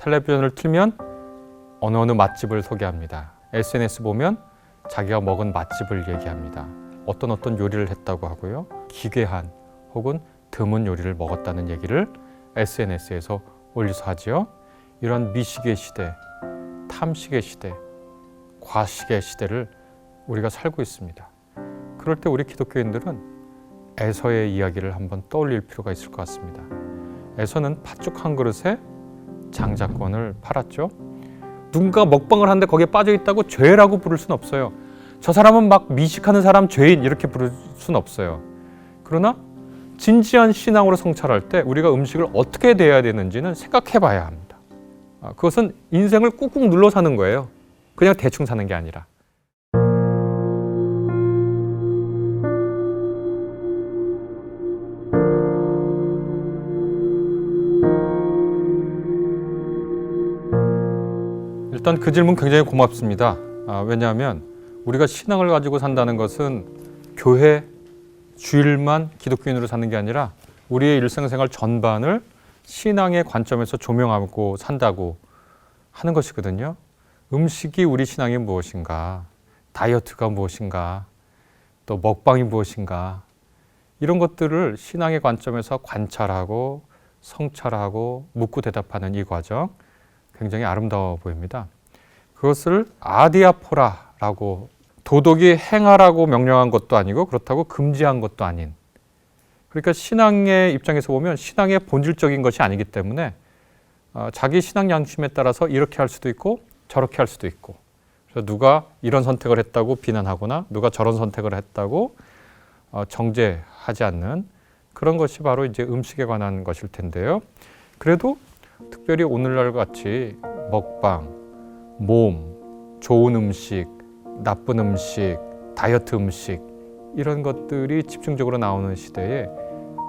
텔레비전을 틀면 어느 맛집을 소개합니다. SNS 보면 자기가 먹은 맛집을 얘기합니다. 어떤 요리를 했다고 하고요. 기괴한 혹은 드문 요리를 먹었다는 얘기를 SNS에서 올려서 하지요. 이런 미식의 시대, 탐식의 시대, 과식의 시대를 우리가 살고 있습니다. 그럴 때 우리 기독교인들은 에서의 이야기를 한번 떠올릴 필요가 있을 것 같습니다. 에서는 팥죽 한 그릇에 장자권을 팔았죠. 누군가 먹방을 하는데 거기에 빠져있다고 죄라고 부를 수는 없어요. 저 사람은 막 미식하는 사람 죄인 이렇게 부를 수는 없어요. 그러나 진지한 신앙으로 성찰할 때 우리가 음식을 어떻게 대해야 되는지는 생각해 봐야 합니다. 그것은 인생을 꾹꾹 눌러 사는 거예요. 그냥 대충 사는 게 아니라. 일단 그 질문 굉장히 고맙습니다. 왜냐하면 우리가 신앙을 가지고 산다는 것은 교회, 주일만 기독교인으로 사는 게 아니라 우리의 일상생활 전반을 신앙의 관점에서 조명하고 산다고 하는 것이거든요. 음식이 우리 신앙이 무엇인가, 다이어트가 무엇인가, 또 먹방이 무엇인가, 이런 것들을 신앙의 관점에서 관찰하고 성찰하고 묻고 대답하는 이 과정 굉장히 아름다워 보입니다. 그것을 아디아포라라고 도덕이 행하라고 명령한 것도 아니고 그렇다고 금지한 것도 아닌, 그러니까 신앙의 입장에서 보면 신앙의 본질적인 것이 아니기 때문에 자기 신앙 양심에 따라서 이렇게 할 수도 있고 저렇게 할 수도 있고, 그래서 누가 이런 선택을 했다고 비난하거나 누가 저런 선택을 했다고 정죄하지 않는 그런 것이 바로 이제 음식에 관한 것일 텐데요. 그래도 특별히 오늘날 같이 먹방, 몸, 좋은 음식, 나쁜 음식, 다이어트 음식 이런 것들이 집중적으로 나오는 시대에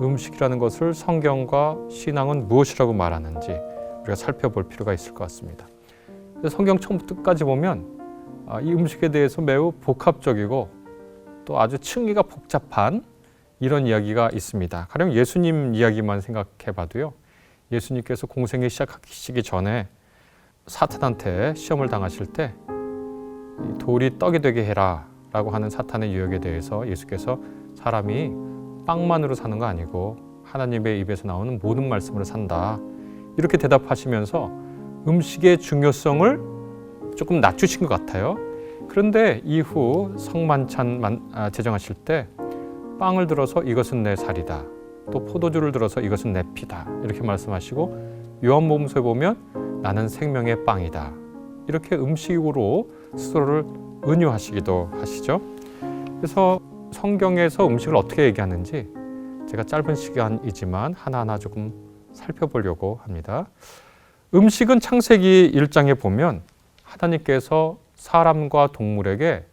음식이라는 것을 성경과 신앙은 무엇이라고 말하는지 우리가 살펴볼 필요가 있을 것 같습니다. 성경 처음부터 끝까지 보면 이 음식에 대해서 매우 복합적이고 또 아주 층위가 복잡한 이런 이야기가 있습니다. 가령 예수님 이야기만 생각해 봐도요. 예수님께서 공생애 시작하시기 전에 사탄한테 시험을 당하실 때 돌이 떡이 되게 해라 라고 하는 사탄의 유혹에 대해서 예수께서 사람이 빵만으로 사는 거 아니고 하나님의 입에서 나오는 모든 말씀으로 산다 이렇게 대답하시면서 음식의 중요성을 조금 낮추신 것 같아요. 그런데 이후 성만찬 제정하실 때 빵을 들어서 이것은 내 살이다, 또 포도주를 들어서 이것은 내 피다 이렇게 말씀하시고, 요한복음서에 보면 나는 생명의 빵이다 이렇게 음식으로 스스로를 은유하시기도 하시죠. 그래서 성경에서 음식을 어떻게 얘기하는지 제가 짧은 시간이지만 하나하나 조금 살펴보려고 합니다. 음식은 창세기 1장에 보면 하나님께서 사람과 동물에게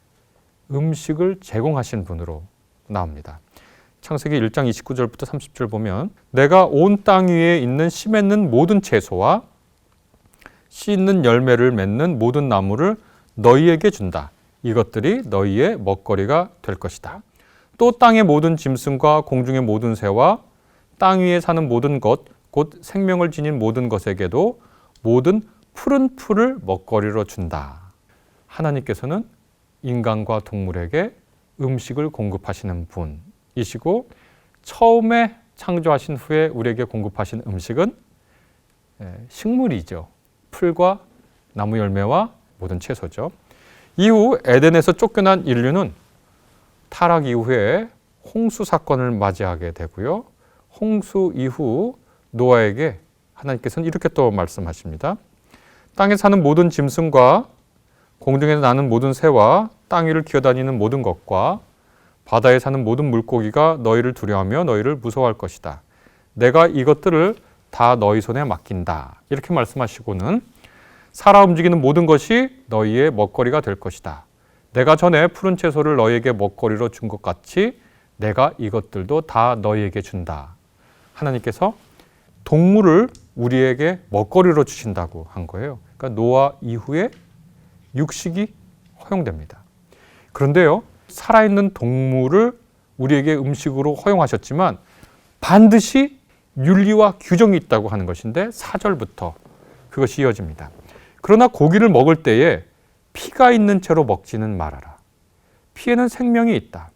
음식을 제공하신 분으로 나옵니다. 창세기 1장 29절부터 30절 보면 내가 온 땅 위에 있는 씨 맺는 모든 채소와 씨 있는 열매를 맺는 모든 나무를 너희에게 준다. 이것들이 너희의 먹거리가 될 것이다. 또 땅의 모든 짐승과 공중의 모든 새와 땅 위에 사는 모든 것, 곧 생명을 지닌 모든 것에게도 모든 푸른 풀을 먹거리로 준다. 하나님께서는 인간과 동물에게 음식을 공급하시는 분이시고, 처음에 창조하신 후에 우리에게 공급하신 음식은 식물이죠. 풀과 나무 열매와 모든 채소죠. 이후 에덴에서 쫓겨난 인류는 타락 이후에 홍수 사건을 맞이하게 되고요. 홍수 이후 노아에게 하나님께서는 이렇게 또 말씀하십니다. 땅에 사는 모든 짐승과 공중에서 나는 모든 새와 땅 위를 기어다니는 모든 것과 바다에 사는 모든 물고기가 너희를 두려워하며 너희를 무서워할 것이다. 내가 이것들을 다 너희 손에 맡긴다. 이렇게 말씀하시고는 살아 움직이는 모든 것이 너희의 먹거리가 될 것이다. 내가 전에 푸른 채소를 너희에게 먹거리로 준 것 같이 내가 이것들도 다 너희에게 준다. 하나님께서 동물을 우리에게 먹거리로 주신다고 한 거예요. 그러니까 노아 이후에 육식이 허용됩니다. 그런데요, 살아있는 동물을 우리에게 음식으로 허용하셨지만 반드시 윤리와 규정이 있다고 하는 것인데 4절부터 그것이 이어집니다. 그러나 고기를 먹을 때에 피가 있는 채로 먹지는 말아라. 피에는 생명이 있다.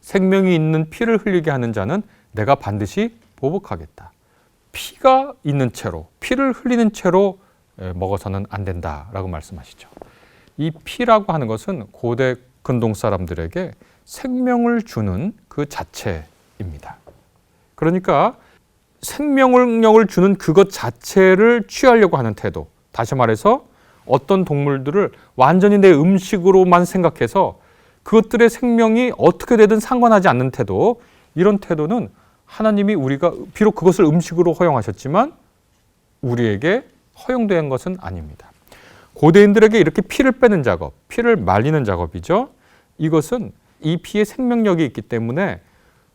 생명이 있는 피를 흘리게 하는 자는 내가 반드시 보복하겠다. 피가 있는 채로, 피를 흘리는 채로 먹어서는 안 된다라고 말씀하시죠. 이 피라고 하는 것은 고대 근동 사람들에게 생명을 주는 그 자체입니다. 그러니까 생명력을 주는 그것 자체를 취하려고 하는 태도. 다시 말해서 어떤 동물들을 완전히 내 음식으로만 생각해서 그것들의 생명이 어떻게 되든 상관하지 않는 태도, 이런 태도는 하나님이 우리가 비록 그것을 음식으로 허용하셨지만 우리에게 허용된 것은 아닙니다. 고대인들에게 이렇게 피를 빼는 작업, 피를 말리는 작업이죠. 이것은 이 피에 생명력이 있기 때문에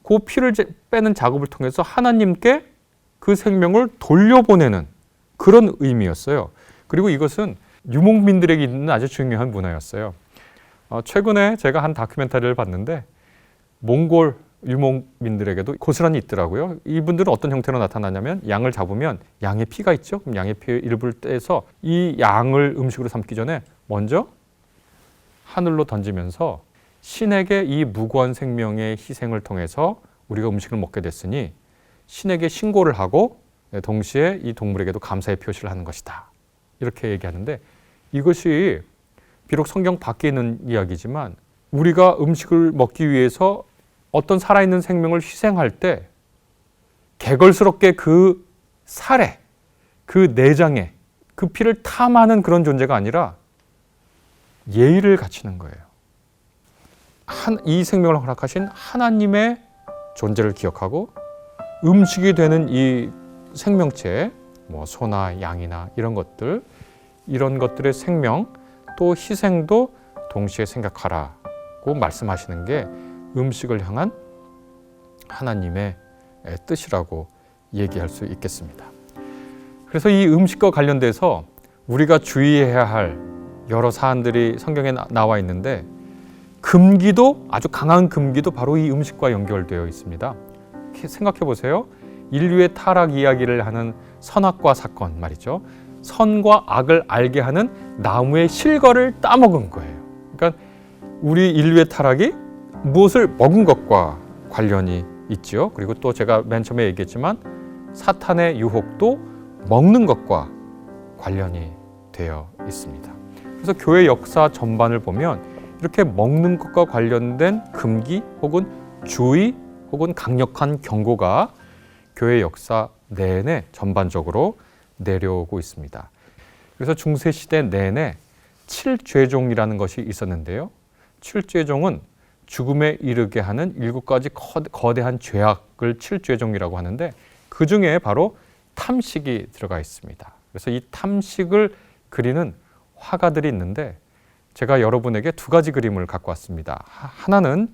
그 피를 빼는 작업을 통해서 하나님께 그 생명을 돌려보내는 그런 의미였어요. 그리고 이것은 유목민들에게 있는 아주 중요한 문화였어요. 최근에 제가 한 다큐멘터리를 봤는데 몽골 유목민들에게도 고스란히 있더라고요. 이분들은 어떤 형태로 나타나냐면 양을 잡으면 양의 피가 있죠. 그럼 양의 피 일부를 떼서 이 양을 음식으로 삼기 전에 먼저 하늘로 던지면서 신에게 이 무고한 생명의 희생을 통해서 우리가 음식을 먹게 됐으니 신에게 신고를 하고 동시에 이 동물에게도 감사의 표시를 하는 것이다. 이렇게 얘기하는데 이것이 비록 성경 밖에 있는 이야기지만 우리가 음식을 먹기 위해서 어떤 살아있는 생명을 희생할 때 개걸스럽게 그 살에, 그 내장에 그 피를 탐하는 그런 존재가 아니라 예의를 갖추는 거예요. 이 생명을 허락하신 하나님의 존재를 기억하고 음식이 되는 이 생명체, 뭐 소나 양이나 이런 것들의 생명 또 희생도 동시에 생각하라고 말씀하시는 게 음식을 향한 하나님의 뜻이라고 얘기할 수 있겠습니다. 그래서 이 음식과 관련돼서 우리가 주의해야 할 여러 사안들이 성경에 나와 있는데 금기도, 아주 강한 금기도 바로 이 음식과 연결되어 있습니다. 생각해 보세요. 인류의 타락 이야기를 하는 선악과 사건 말이죠. 선과 악을 알게 하는 나무의 실과를 따먹은 거예요. 그러니까 우리 인류의 타락이 무엇을 먹은 것과 관련이 있죠. 그리고 또 제가 맨 처음에 얘기했지만 사탄의 유혹도 먹는 것과 관련이 되어 있습니다. 그래서 교회 역사 전반을 보면 이렇게 먹는 것과 관련된 금기 혹은 주의 혹은 강력한 경고가 교회 역사 내내 전반적으로 내려오고 있습니다. 그래서 중세시대 내내 칠죄종이라는 것이 있었는데요. 칠죄종은 죽음에 이르게 하는 7가지 거대한 죄악을 칠죄종이라고 하는데 그 중에 바로 탐식이 들어가 있습니다. 그래서 이 탐식을 그리는 화가들이 있는데 제가 여러분에게 2가지 그림을 갖고 왔습니다. 하나는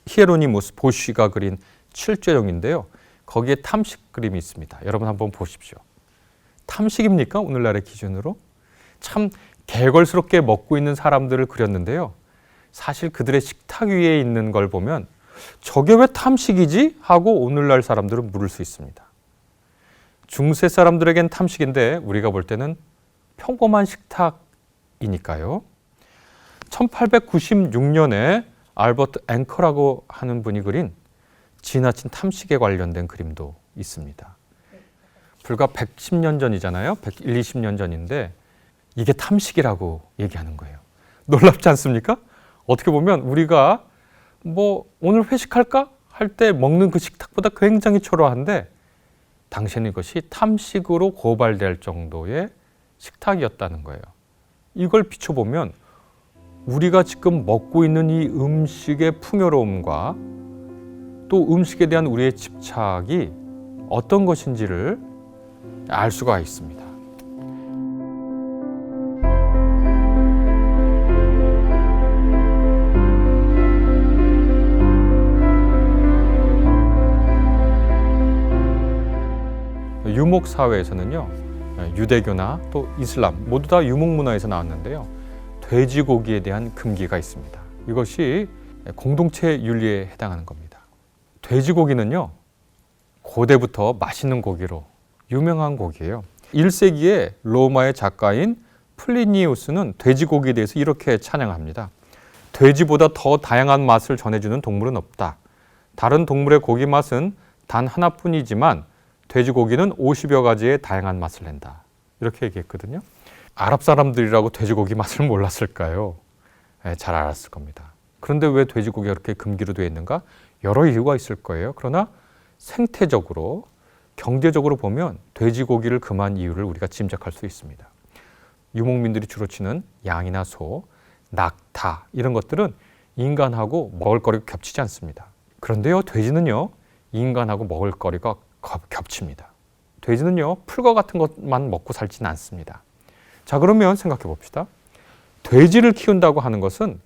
히에로니무스 보쉬가 그린 칠죄종인데요. 거기에 탐식 그림이 있습니다. 여러분 한번 보십시오. 탐식입니까? 오늘날의 기준으로? 참 개걸스럽게 먹고 있는 사람들을 그렸는데요. 사실 그들의 식탁 위에 있는 걸 보면 저게 왜 탐식이지? 하고 오늘날 사람들은 물을 수 있습니다. 중세 사람들에겐 탐식인데 우리가 볼 때는 평범한 식탁이니까요. 1896년에 알버트 앵커라고 하는 분이 그린 지나친 탐식에 관련된 그림도 있습니다. 불과 110년 전이잖아요. 120년 전인데 이게 탐식이라고 얘기하는 거예요. 놀랍지 않습니까? 어떻게 보면 우리가 뭐 오늘 회식할까? 할 때 먹는 그 식탁보다 굉장히 초라한데 당시에는 이것이 탐식으로 고발될 정도의 식탁이었다는 거예요. 이걸 비춰보면 우리가 지금 먹고 있는 이 음식의 풍요로움과 또 음식에 대한 우리의 집착이 어떤 것인지를 알 수가 있습니다. 유목 사회에서는요, 유대교나 또 이슬람 모두 다 유목 문화에서 나왔는데요. 돼지고기에 대한 금기가 있습니다. 이것이 공동체 윤리에 해당하는 겁니다. 돼지고기는요, 고대부터 맛있는 고기로 유명한 고기예요. 1세기에 로마의 작가인 플리니우스는 돼지고기에 대해서 이렇게 찬양합니다. 돼지보다 더 다양한 맛을 전해주는 동물은 없다. 다른 동물의 고기 맛은 단 하나뿐이지만 돼지고기는 50여 가지의 다양한 맛을 낸다. 이렇게 얘기했거든요. 아랍 사람들이라고 돼지고기 맛을 몰랐을까요? 잘 알았을 겁니다. 그런데 왜 돼지고기가 그렇게 금기로 되어 있는가? 여러 이유가 있을 거예요. 그러나 생태적으로, 경제적으로 보면 돼지고기를 금한 이유를 우리가 짐작할 수 있습니다. 유목민들이 주로 치는 양이나 소, 낙타 이런 것들은 인간하고 먹을거리가 겹치지 않습니다. 그런데요, 돼지는요, 인간하고 먹을거리가 겹칩니다. 돼지는요, 풀과 같은 것만 먹고 살지는 않습니다. 자, 그러면 생각해 봅시다. 돼지를 키운다고 하는 것은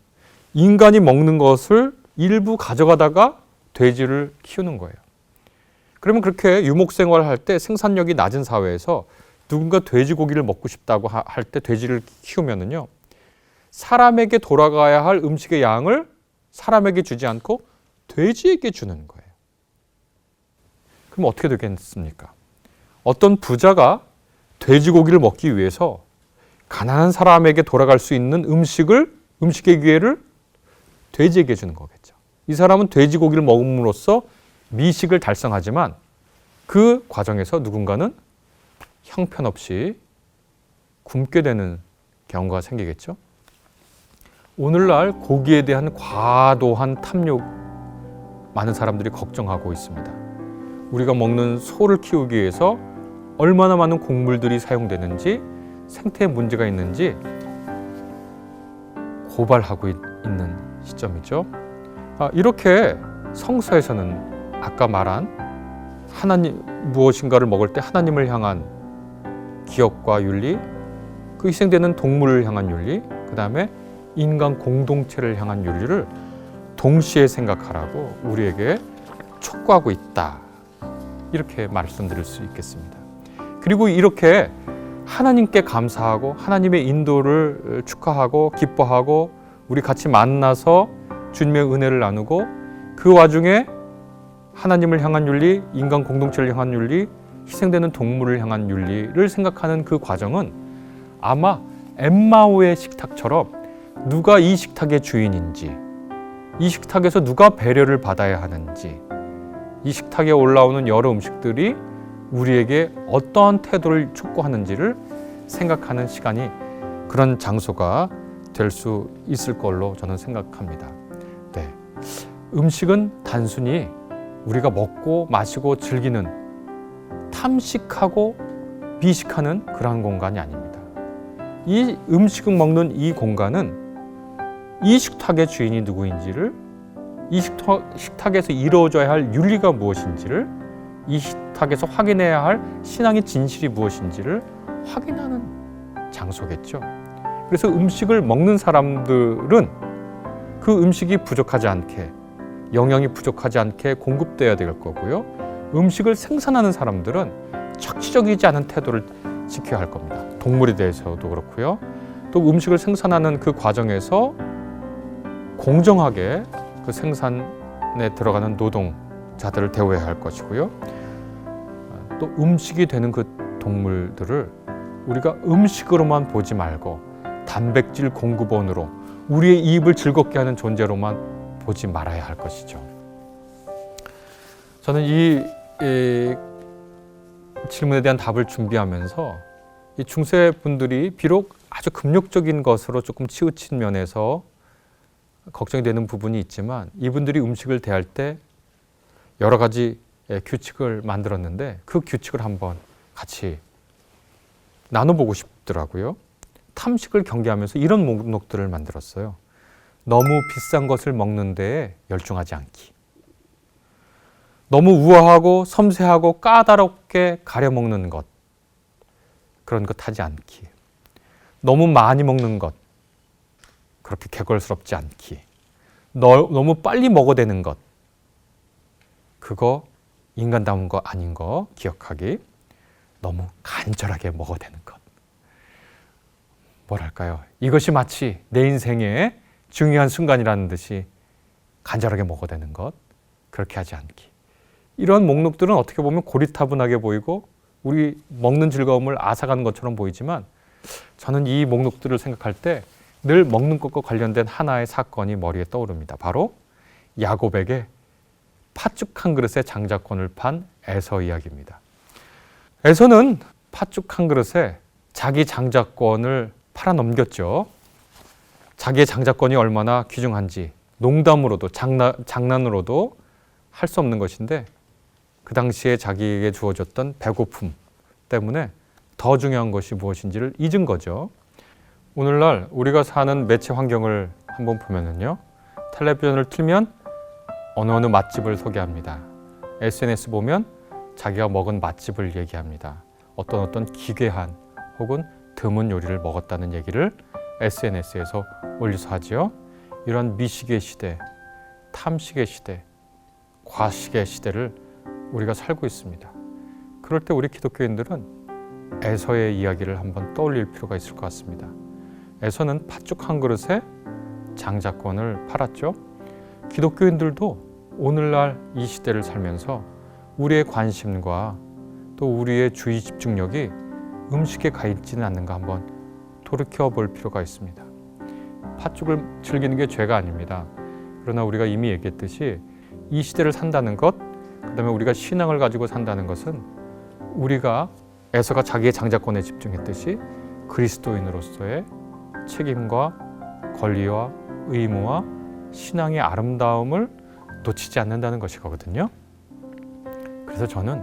인간이 먹는 것을 일부 가져가다가 돼지를 키우는 거예요. 그러면 그렇게 유목생활을 할 때 생산력이 낮은 사회에서 누군가 돼지고기를 먹고 싶다고 할 때 돼지를 키우면은요, 사람에게 돌아가야 할 음식의 양을 사람에게 주지 않고 돼지에게 주는 거예요. 그럼 어떻게 되겠습니까? 어떤 부자가 돼지고기를 먹기 위해서 가난한 사람에게 돌아갈 수 있는 음식의 기회를 돼지에게 주는 거겠죠. 이 사람은 돼지고기를 먹음으로써 미식을 달성하지만 그 과정에서 누군가는 형편없이 굶게 되는 경우가 생기겠죠. 오늘날 고기에 대한 과도한 탐욕 많은 사람들이 걱정하고 있습니다. 우리가 먹는 소를 키우기 위해서 얼마나 많은 곡물들이 사용되는지, 생태에 문제가 있는지 고발하고 있는 시점이죠. 이렇게 성서에서는 아까 말한 하나님 무엇인가를 먹을 때 하나님을 향한 기업과 윤리, 그 희생되는 동물을 향한 윤리, 그 다음에 인간 공동체를 향한 윤리를 동시에 생각하라고 우리에게 촉구하고 있다. 이렇게 말씀드릴 수 있겠습니다. 그리고 이렇게 하나님께 감사하고 하나님의 인도를 축하하고 기뻐하고 우리 같이 만나서 주님의 은혜를 나누고 그 와중에 하나님을 향한 윤리, 인간 공동체를 향한 윤리, 희생되는 동물을 향한 윤리를 생각하는 그 과정은 아마 엠마오의 식탁처럼 누가 이 식탁의 주인인지, 이 식탁에서 누가 배려를 받아야 하는지, 이 식탁에 올라오는 여러 음식들이 우리에게 어떠한 태도를 촉구하는지를 생각하는 시간이, 그런 장소가 될 수 있을 걸로 저는 생각합니다. 네. 음식은 단순히 우리가 먹고 마시고 즐기는, 탐식하고 미식하는 그러한 공간이 아닙니다. 이 음식을 먹는 이 공간은 이 식탁의 주인이 누구인지를, 이 식탁에서 이루어져야 할 윤리가 무엇인지를, 이 식탁에서 확인해야 할 신앙의 진실이 무엇인지를 확인하는 장소겠죠. 그래서 음식을 먹는 사람들은 그 음식이 부족하지 않게, 영양이 부족하지 않게 공급돼야 될 거고요. 음식을 생산하는 사람들은 착취적이지 않은 태도를 지켜야 할 겁니다. 동물에 대해서도 그렇고요. 또 음식을 생산하는 그 과정에서 공정하게 그 생산에 들어가는 노동자들을 대우해야 할 것이고요. 또 음식이 되는 그 동물들을 우리가 음식으로만 보지 말고 단백질 공급원으로 우리의 입을 즐겁게 하는 존재로만 보지 말아야 할 것이죠. 저는 이 질문에 대한 답을 준비하면서 이 중세 분들이 비록 아주 금욕적인 것으로 조금 치우친 면에서 걱정이 되는 부분이 있지만 이분들이 음식을 대할 때 여러 가지 규칙을 만들었는데 그 규칙을 한번 같이 나눠보고 싶더라고요. 탐식을 경계하면서 이런 목록들을 만들었어요. 너무 비싼 것을 먹는 데에 열중하지 않기. 너무 우아하고 섬세하고 까다롭게 가려 먹는 것. 그런 것 하지 않기. 너무 많이 먹는 것. 그렇게 개걸스럽지 않기. 너무 빨리 먹어대는 것. 그거 인간다운 거 아닌 거 기억하기. 너무 간절하게 먹어대는 것. 뭐랄까요? 이것이 마치 내 인생의 중요한 순간이라는 듯이 간절하게 먹어대는 것. 그렇게 하지 않기. 이런 목록들은 어떻게 보면 고리타분하게 보이고 우리 먹는 즐거움을 앗아가는 것처럼 보이지만 저는 이 목록들을 생각할 때 늘 먹는 것과 관련된 하나의 사건이 머리에 떠오릅니다. 바로 야곱에게 팥죽 한 그릇의 장자권을 판 에서 이야기입니다. 에서는 팥죽 한 그릇에 자기 장자권을 팔아 넘겼죠. 자기의 장자권이 얼마나 귀중한지 농담으로도 장난으로도 할 수 없는 것인데 그 당시에 자기에게 주어졌던 배고픔 때문에 더 중요한 것이 무엇인지를 잊은 거죠. 오늘날 우리가 사는 매체 환경을 한번 보면은요, 텔레비전을 틀면 어느 맛집을 소개합니다. SNS 보면 자기가 먹은 맛집을 얘기합니다. 어떤 기괴한 혹은 드문 요리를 먹었다는 얘기를 SNS에서 올려서 하지요. 이런 미식의 시대, 탐식의 시대, 과식의 시대를 우리가 살고 있습니다. 그럴 때 우리 기독교인들은 에서의 이야기를 한번 떠올릴 필요가 있을 것 같습니다. 에서는 팥죽 한 그릇에 장자권을 팔았죠. 기독교인들도 오늘날 이 시대를 살면서 우리의 관심과 또 우리의 주의 집중력이 음식에 가 있지는 않는가 한번 돌이켜 볼 필요가 있습니다. 팥죽을 즐기는 게 죄가 아닙니다. 그러나 우리가 이미 얘기했듯이 이 시대를 산다는 것, 그다음에 우리가 신앙을 가지고 산다는 것은 우리가 에서가 자기의 장자권에 집중했듯이 그리스도인으로서의 책임과 권리와 의무와 신앙의 아름다움을 놓치지 않는다는 것이거든요. 그래서 저는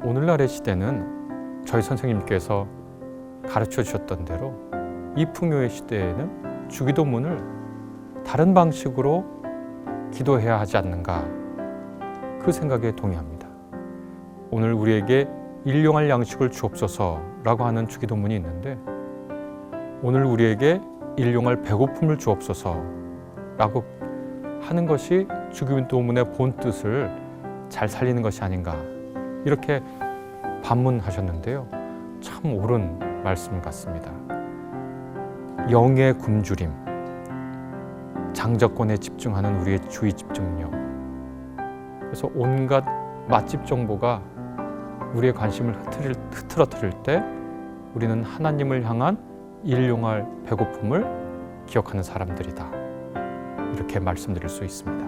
오늘날의 시대는 저희 선생님께서 가르쳐 주셨던 대로 이 풍요의 시대에는 주기도문을 다른 방식으로 기도해야 하지 않는가, 그 생각에 동의합니다. 오늘 우리에게 일용할 양식을 주옵소서라고 하는 주기도문이 있는데 오늘 우리에게 일용할 배고픔을 주옵소서라고 하는 것이 주기도문의 본 뜻을 잘 살리는 것이 아닌가, 이렇게 반문하셨는데요. 참 옳은 말씀 같습니다. 영의 굶주림, 장자권에 집중하는 우리의 주의 집중력, 그래서 온갖 맛집 정보가 우리의 관심을 흐트러뜨릴 때 우리는 하나님을 향한 일용할 배고픔을 기억하는 사람들이다, 이렇게 말씀드릴 수 있습니다.